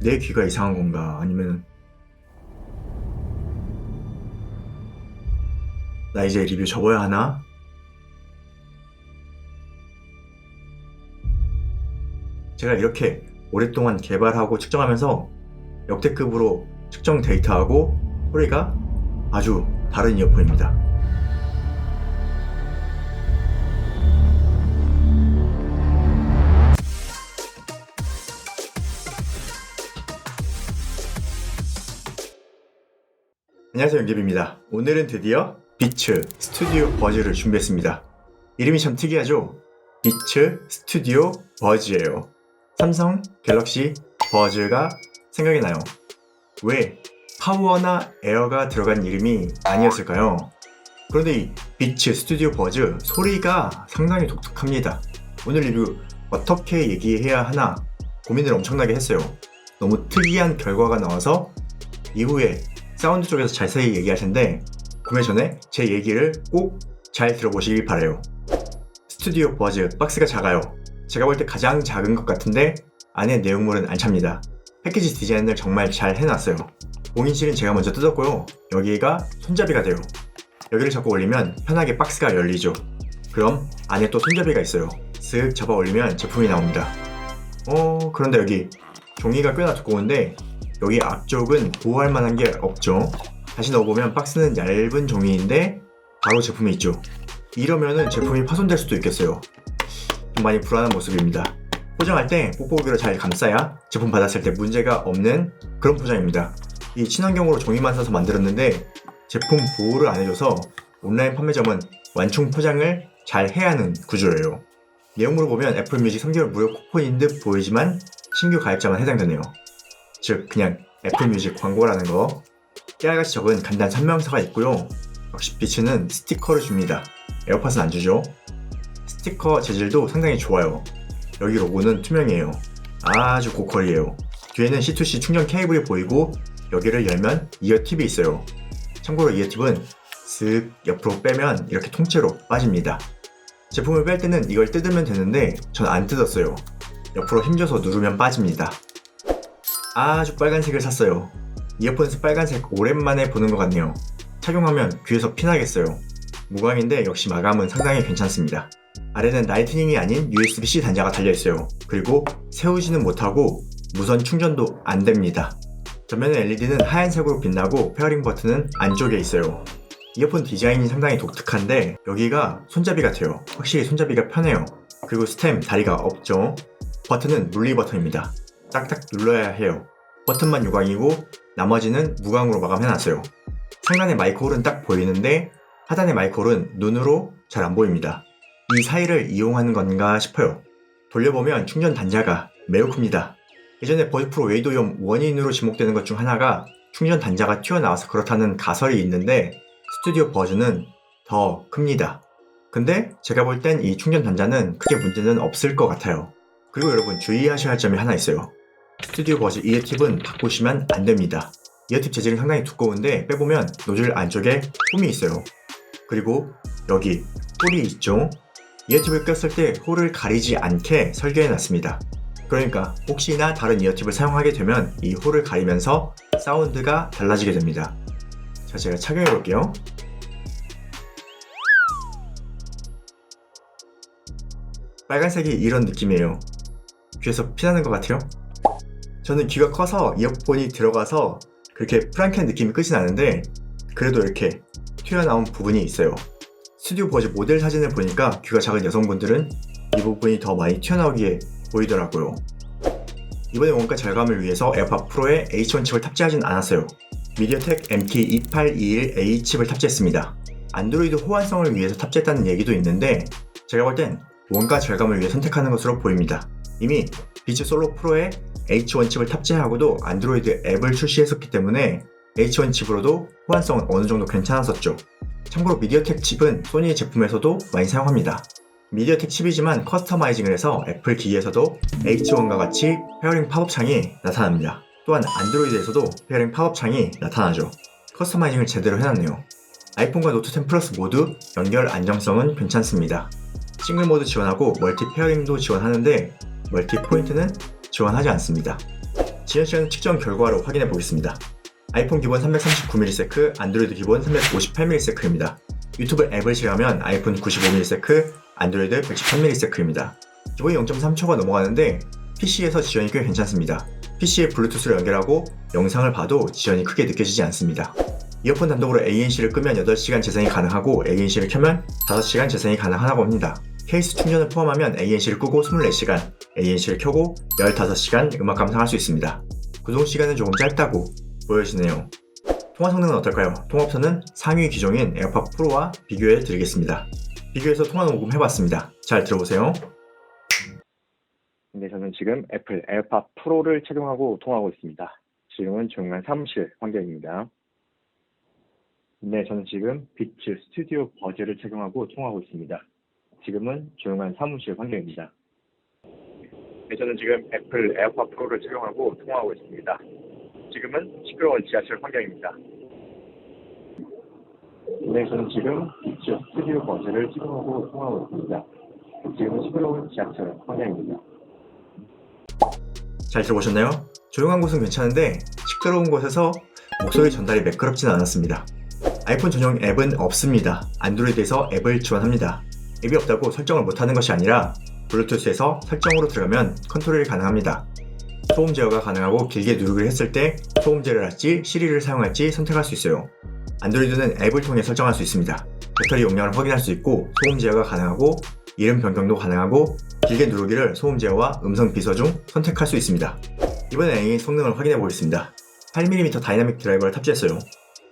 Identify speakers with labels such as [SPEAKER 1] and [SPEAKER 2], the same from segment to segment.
[SPEAKER 1] 내 귀가 이상한 건가? 아니면 나 이제 리뷰 접어야 하나? 제가 이렇게 오랫동안 개발하고 측정하면서 역대급으로 측정 데이터하고 소리가 아주 다른 이어폰입니다. 안녕하세요, 윤기빈입니다. 오늘은 드디어 비츠 스튜디오 버즈를 준비했습니다. 이름이 참 특이하죠? 비츠 스튜디오 버즈예요. 삼성 갤럭시 버즈가 생각이 나요. 왜 파워나 에어가 들어간 이름이 아니었을까요? 그런데 이 비츠 스튜디오 버즈 소리가 상당히 독특합니다. 오늘 리뷰 어떻게 얘기해야 하나 고민을 엄청나게 했어요. 너무 특이한 결과가 나와서 이후에 사운드 쪽에서 자세히 얘기할 텐데 구매 전에 제 얘기를 꼭 잘 들어보시길 바라요. 스튜디오 버즈 박스가 작아요. 제가 볼 때 가장 작은 것 같은데 안에 내용물은 안 찹니다. 패키지 디자인을 정말 잘 해놨어요. 봉인실은 제가 먼저 뜯었고요. 여기가 손잡이가 돼요. 여기를 잡고 올리면 편하게 박스가 열리죠. 그럼 안에 또 손잡이가 있어요. 쓱 잡아 올리면 제품이 나옵니다. 그런데 여기 종이가 꽤나 두꺼운데 여기 앞쪽은 보호할 만한 게 없죠. 다시 넣어보면 박스는 얇은 종이인데 바로 제품이 있죠. 이러면은 제품이 파손될 수도 있겠어요. 좀 많이 불안한 모습입니다. 포장할 때 뽁뽁이로 잘 감싸야 제품 받았을 때 문제가 없는 그런 포장입니다. 이 친환경으로 종이만 써서 만들었는데 제품 보호를 안 해줘서 온라인 판매점은 완충 포장을 잘 해야 하는 구조예요. 내용물을 보면 애플 뮤직 3개월 무료 쿠폰인 듯 보이지만 신규 가입자만 해당되네요. 즉 그냥 애플 뮤직 광고라는 거. 깨알같이 적은 간단 설명서가 있고요. 역시 비츠는 스티커를 줍니다. 에어팟은 안 주죠. 스티커 재질도 상당히 좋아요. 여기 로고는 투명이에요. 아주 고퀄이에요. 뒤에는 C2C 충전 케이블이 보이고 여기를 열면 이어팁이 있어요. 참고로 이어팁은 쓱 옆으로 빼면 이렇게 통째로 빠집니다. 제품을 뺄 때는 이걸 뜯으면 되는데 전 안 뜯었어요. 옆으로 힘줘서 누르면 빠집니다. 아주 빨간색을 샀어요. 이어폰에서 빨간색 오랜만에 보는 것 같네요. 착용하면 귀에서 피나겠어요. 무광인데 역시 마감은 상당히 괜찮습니다. 아래는 라이트닝이 아닌 USB-C 단자가 달려있어요. 그리고 세우지는 못하고 무선 충전도 안 됩니다. 전면의 LED는 하얀색으로 빛나고 페어링 버튼은 안쪽에 있어요. 이어폰 디자인이 상당히 독특한데 여기가 손잡이 같아요. 확실히 손잡이가 편해요. 그리고 스템 다리가 없죠. 버튼은 물리 버튼입니다. 딱딱 눌러야 해요. 버튼만 유광이고 나머지는 무광으로 마감해놨어요. 상단의 마이크홀은 딱 보이는데 하단의 마이크홀은 눈으로 잘 안 보입니다. 이 사이를 이용하는 건가 싶어요. 돌려보면 충전 단자가 매우 큽니다. 예전에 버즈 프로 웨이도염 원인으로 지목되는 것 중 하나가 충전 단자가 튀어나와서 그렇다는 가설이 있는데 스튜디오 버즈는 더 큽니다. 근데 제가 볼 땐 이 충전 단자는 크게 문제는 없을 것 같아요. 그리고 여러분 주의하셔야 할 점이 하나 있어요. 스튜디오 버즈 이어팁은 바꾸시면 안 됩니다. 이어팁 재질은 상당히 두꺼운데 빼보면 노즐 안쪽에 홈이 있어요. 그리고 여기 홀이 있죠. 이어팁을 꼈을 때 홀을 가리지 않게 설계해놨습니다. 그러니까 혹시나 다른 이어팁을 사용하게 되면 이 홀을 가리면서 사운드가 달라지게 됩니다. 자, 제가 착용해볼게요. 빨간색이 이런 느낌이에요. 귀에서 피나는 것 같아요? 저는 귀가 커서 이어폰이 들어가서 그렇게 프랑켄 느낌이 끝이 나는데 그래도 이렇게 튀어나온 부분이 있어요. 스튜디오 버즈 모델 사진을 보니까 귀가 작은 여성분들은 이 부분이 더 많이 튀어나오게 보이더라고요. 이번에 원가 절감을 위해서 에어팟 프로에 H1 칩을 탑재하진 않았어요. 미디어텍 MT2821A 칩을 탑재했습니다. 안드로이드 호환성을 위해서 탑재했다는 얘기도 있는데 제가 볼 땐 원가 절감을 위해 선택하는 것으로 보입니다. 이미 비츠 솔로 프로에 H1 칩을 탑재하고도 안드로이드 앱을 출시했었기 때문에 H1 칩으로도 호환성은 어느 정도 괜찮았었죠. 참고로 미디어텍 칩은 소니 제품에서도 많이 사용합니다. 미디어텍 칩이지만 커스터마이징을 해서 애플 기기에서도 H1과 같이 페어링 팝업 창이 나타납니다. 또한 안드로이드에서도 페어링 팝업 창이 나타나죠. 커스터마이징을 제대로 해놨네요. 아이폰과 노트 10 플러스 모두 연결 안정성은 괜찮습니다. 싱글 모드 지원하고 멀티 페어링도 지원하는데 멀티 포인트는 지원하지 않습니다. 지연 시간 측정 결과로 확인해 보겠습니다. 아이폰 기본 339ms, 안드로이드 기본 358ms입니다. 유튜브 앱을 실행하면 아이폰 95ms, 안드로이드 113ms입니다. 기본이 0.3초가 넘어가는데 PC에서 지연이 꽤 괜찮습니다. PC에 블루투스를 연결하고 영상을 봐도 지연이 크게 느껴지지 않습니다. 이어폰 단독으로 ANC를 끄면 8시간 재생이 가능하고 ANC를 켜면 5시간 재생이 가능하다고 합니다. 케이스 충전을 포함하면 ANC를 끄고 24시간, ANC를 켜고 15시간 음악 감상할 수 있습니다. 구동 시간은 조금 짧다고 보여지네요. 통화 성능은 어떨까요? 통화옵션은 상위 기종인 에어팟 프로와 비교해 드리겠습니다. 비교해서 통화 녹음 해봤습니다. 잘 들어보세요.
[SPEAKER 2] 네, 저는 지금 애플 에어팟 프로를 착용하고 통화하고 있습니다. 지금은 조용한 사무실 환경입니다. 네, 저는 지금 비츠 스튜디오 버즈를 착용하고 통화하고 있습니다. 지금은 조용한 사무실 환경입니다. 네, 저는 지금 애플 에어팟 프로를 착용하고 통화하고 있습니다. 지금은 시끄러운 지하철 환경입니다. 네, 저는 지금 비츠 스튜디오 버즈를 착용하고 통화하고 있습니다. 지금은 시끄러운 지하철 환경입니다.
[SPEAKER 1] 잘 들어보셨나요? 조용한 곳은 괜찮은데 시끄러운 곳에서 목소리 전달이 매끄럽지는 않았습니다. 아이폰 전용 앱은 없습니다. 안드로이드에서 앱을 지원합니다. 앱이 없다고 설정을 못하는 것이 아니라 블루투스에서 설정으로 들어가면 컨트롤이 가능합니다. 소음 제어가 가능하고 길게 누르기를 했을 때 소음 제어를 할지 시리를 사용할지 선택할 수 있어요. 안드로이드는 앱을 통해 설정할 수 있습니다. 배터리 용량을 확인할 수 있고 소음 제어가 가능하고 이름 변경도 가능하고 길게 누르기를 소음 제어와 음성 비서 중 선택할 수 있습니다. 이번엔 AN 성능을 확인해 보겠습니다. 8mm 다이나믹 드라이버를 탑재했어요.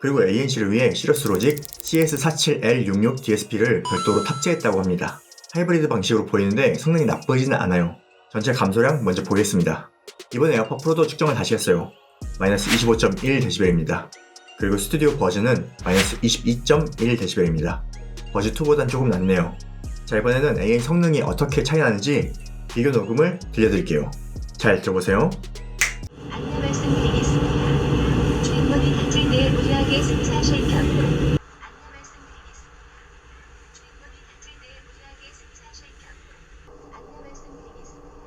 [SPEAKER 1] 그리고 ANC를 위해 시러스 로직 CS47L66 DSP를 별도로 탑재했다고 합니다. 하이브리드 방식으로 보이는데 성능이 나쁘지는 않아요. 전체 감소량 먼저 보겠습니다. 이번 에어팟 프로도 측정을 다시 했어요. 마이너스 25.1dB입니다. 그리고 스튜디오 버즈는 마이너스 22.1dB입니다. 버즈2보단 조금 낫네요. 자, 이번에는 AN 성능이 어떻게 차이 나는지 비교 녹음을 들려드릴게요. 잘 들어보세요.
[SPEAKER 3] 안내 말씀드리겠습니다. 주인분이 닫을 때 무리하게 승차하실 경우 안내 말씀드리겠습니다. 주인분이 닫을 때 무리하게 승차하실 경우 안내 말씀드리겠습니다.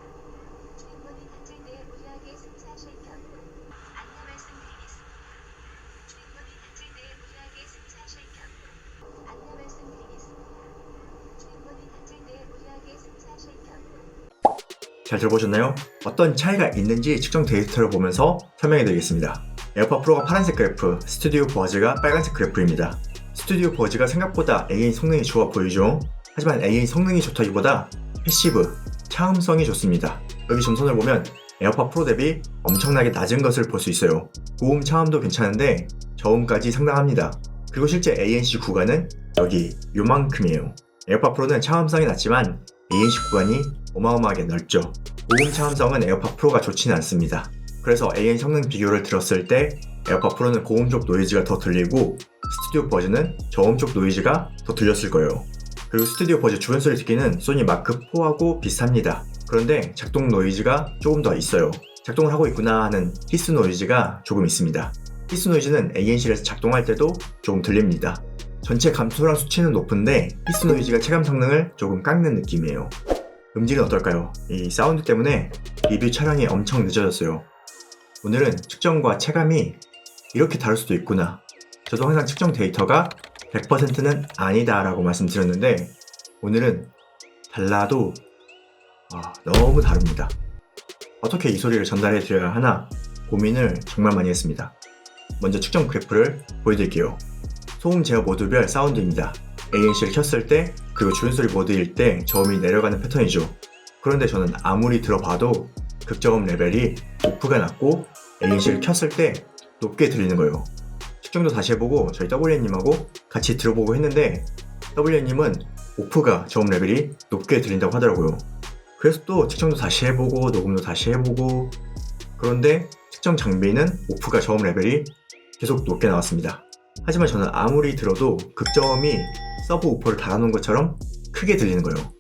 [SPEAKER 3] 주인분이 닫을 때 무리하게 승차하실 경우 안내 말씀드리겠습니다. 주인분이 닫을 때 무리하게 승차하실 경우 안내 말씀드리겠습니다. 주인분이 닫을 때 무리하게 승차하실 경우
[SPEAKER 1] 잘 들어보셨나요? 어떤 차이가 있는지 측정 데이터를 보면서 설명해 드리겠습니다. 에어팟 프로가 파란색 그래프, 스튜디오 버즈가 빨간색 그래프입니다. 스튜디오 버즈가 생각보다 AN 성능이 좋아 보이죠? 하지만 AN 성능이 좋다기보다 패시브, 차음성이 좋습니다. 여기 점선을 보면 에어팟 프로 대비 엄청나게 낮은 것을 볼 수 있어요. 고음 차음도 괜찮은데 저음까지 상당합니다. 그리고 실제 ANC 구간은 여기 요만큼이에요. 에어팟 프로는 차음성이 낮지만 ANC 구간이 어마어마하게 넓죠. 고음 차음성은 에어팟 프로가 좋지는 않습니다. 그래서 AN 성능 비교를 들었을 때 에어팟 프로는 고음 쪽 노이즈가 더 들리고 스튜디오 버즈는 저음 쪽 노이즈가 더 들렸을 거예요. 그리고 스튜디오 버즈 주변 소리 듣기는 소니 마크 4하고 비슷합니다. 그런데 작동 노이즈가 조금 더 있어요. 작동을 하고 있구나 하는 히스 노이즈가 조금 있습니다. 히스 노이즈는 ANC에서 작동할 때도 조금 들립니다. 전체 감소량 수치는 높은데 히스 노이즈가 체감 성능을 조금 깎는 느낌이에요. 음질은 어떨까요? 이 사운드 때문에 리뷰 촬영이 엄청 늦어졌어요. 오늘은 측정과 체감이 이렇게 다를 수도 있구나. 저도 항상 측정 데이터가 100%는 아니다 라고 말씀드렸는데 오늘은 달라도 너무 다릅니다. 어떻게 이 소리를 전달해 드려야 하나 고민을 정말 많이 했습니다. 먼저 측정 그래프를 보여드릴게요. 소음 제어 모드별 사운드입니다. ANC를 켰을 때 그리고 주변소리 모드일 때 저음이 내려가는 패턴이죠. 그런데 저는 아무리 들어봐도 극저음 레벨이 오프가 낮고 ANC를 켰을 때 높게 들리는 거예요. 측정도 다시 해보고 저희 W님하고 같이 들어보고 했는데 W님은 오프가 저음 레벨이 높게 들린다고 하더라고요. 그래서 또 측정도 다시 해보고 녹음도 다시 해보고 그런데 측정 장비는 오프가 저음 레벨이 계속 높게 나왔습니다. 하지만 저는 아무리 들어도 극저음이 서브 우퍼를 달아놓은 것처럼 크게 들리는 거예요.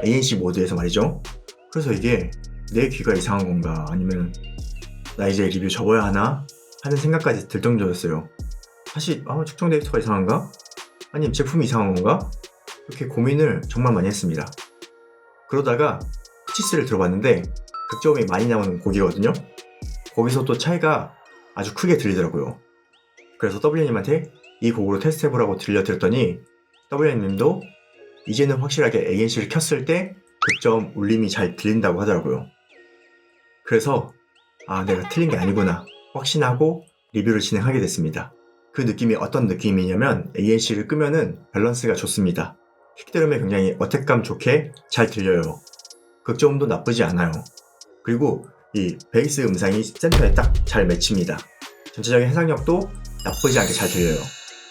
[SPEAKER 1] ANC 모드에서 말이죠. 그래서 이게 내 귀가 이상한 건가 아니면 나 이제 리뷰 접어야 하나 하는 생각까지 들 정도였어요. 사실 측정 데이터가 이상한가? 아니면 제품이 이상한 건가? 이렇게 고민을 정말 많이 했습니다. 그러다가 푸치스를 들어봤는데 극저음이 많이 나오는 곡이거든요. 거기서 또 차이가 아주 크게 들리더라고요. 그래서 W님한테 이 곡으로 테스트해보라고 들려드렸더니 W님도 이제는 확실하게 ANC를 켰을 때 극저음 울림이 잘 들린다고 하더라고요. 그래서 내가 틀린 게 아니구나 확신하고 리뷰를 진행하게 됐습니다. 그 느낌이 어떤 느낌이냐면 ANC를 끄면은 밸런스가 좋습니다. 킥드럼에 굉장히 어택감 좋게 잘 들려요. 극저음도 나쁘지 않아요. 그리고 이 베이스 음상이 센터에 딱 잘 맺힙니다. 전체적인 해상력도 나쁘지 않게 잘 들려요.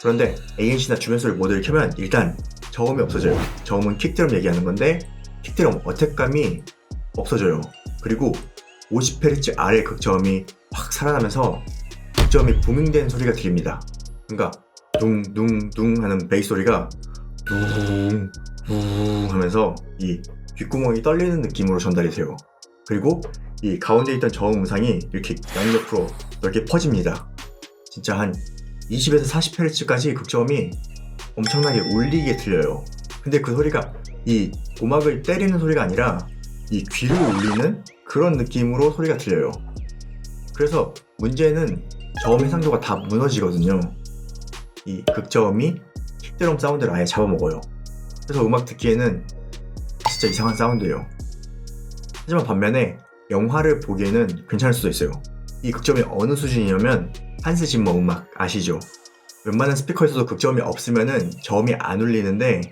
[SPEAKER 1] 그런데 ANC나 주변 소리 모드를 켜면 일단 저음이 없어져요. 저음은 킥드럼 얘기하는 건데 킥드럼 어택감이 없어져요. 그리고 50Hz 아래 극저음이 확 살아나면서 극저음이 부밍된 소리가 들립니다. 그러니까 둥둥둥 하는 베이스 소리가 둥둥 하면서 이 귓구멍이 떨리는 느낌으로 전달이 돼요. 그리고 이 가운데 있던 저음 음상이 이렇게 양옆으로 넓게 퍼집니다. 진짜 한 20에서 40Hz까지 극저음이 엄청나게 울리게 들려요. 근데 그 소리가 이 고막을 때리는 소리가 아니라 이 귀를 울리는 그런 느낌으로 소리가 들려요. 그래서 문제는 저음 해상도가 다 무너지거든요. 이 극저음이 킥드럼 사운드를 아예 잡아먹어요. 그래서 음악 듣기에는 진짜 이상한 사운드예요. 하지만 반면에 영화를 보기에는 괜찮을 수도 있어요. 이 극저음이 어느 수준이냐면 한스 짐머 음악 아시죠? 웬만한 스피커에서도 극저음이 없으면은 저음이 안 울리는데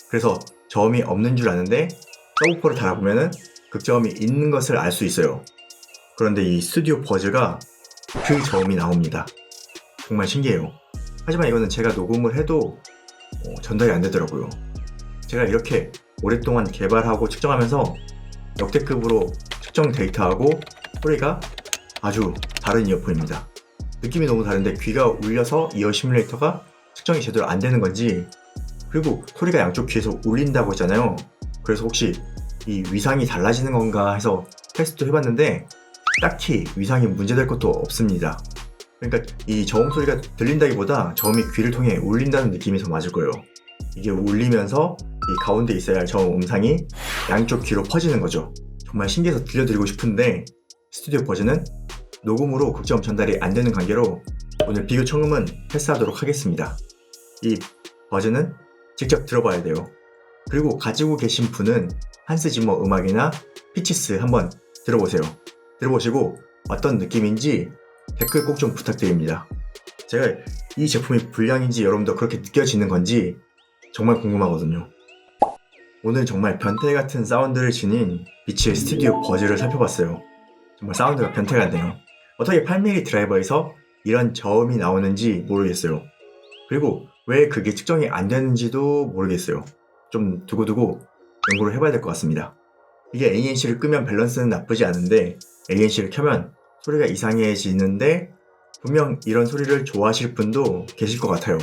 [SPEAKER 1] 그래서 저음이 없는 줄 아는데 서브우퍼를 달아보면은 극저음이 있는 것을 알 수 있어요. 그런데 이 스튜디오 버즈가 그 저음이 나옵니다. 정말 신기해요. 하지만 이거는 제가 녹음을 해도 전달이 안 되더라고요. 제가 이렇게 오랫동안 개발하고 측정하면서 역대급으로 측정 데이터하고 소리가 아주 다른 이어폰입니다. 느낌이 너무 다른데 귀가 울려서 이어 시뮬레이터가 측정이 제대로 안 되는 건지, 그리고 소리가 양쪽 귀에서 울린다고 했잖아요. 그래서 혹시 이 위상이 달라지는 건가 해서 테스트도 해봤는데 딱히 위상이 문제될 것도 없습니다. 그러니까 이 저음 소리가 들린다기보다 저음이 귀를 통해 울린다는 느낌이 더 맞을 거예요. 이게 울리면서 이 가운데 있어야 할 저음 음상이 양쪽 귀로 퍼지는 거죠. 정말 신기해서 들려드리고 싶은데 스튜디오 버즈는 녹음으로 극저음 전달이 안 되는 관계로 오늘 비교 청음은 패스하도록 하겠습니다. 이 버즈는 직접 들어봐야 돼요. 그리고 가지고 계신 분은 한스 짐머 음악이나 피치스 한번 들어보세요. 들어보시고 어떤 느낌인지 댓글 꼭 좀 부탁드립니다. 제가 이 제품이 불량인지 여러분도 그렇게 느껴지는 건지 정말 궁금하거든요. 오늘 정말 변태 같은 사운드를 지닌 비치의 스튜디오 버즈를 살펴봤어요. 정말 사운드가 변태 같네요. 어떻게 8mm 드라이버에서 이런 저음이 나오는지 모르겠어요. 그리고 왜 그게 측정이 안 되는지도 모르겠어요. 좀 두고두고 연구를 해봐야 될 것 같습니다. 이게 ANC를 끄면 밸런스는 나쁘지 않은데 ANC를 켜면 소리가 이상해지는데 분명 이런 소리를 좋아하실 분도 계실 것 같아요.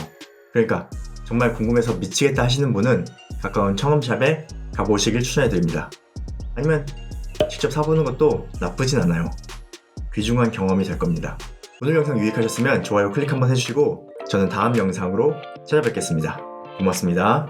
[SPEAKER 1] 그러니까 정말 궁금해서 미치겠다 하시는 분은 가까운 청음샵에 가보시길 추천해드립니다. 아니면 직접 사보는 것도 나쁘진 않아요. 귀중한 경험이 될 겁니다. 오늘 영상 유익하셨으면 좋아요 클릭 한번 해주시고 저는 다음 영상으로 찾아뵙겠습니다. 고맙습니다.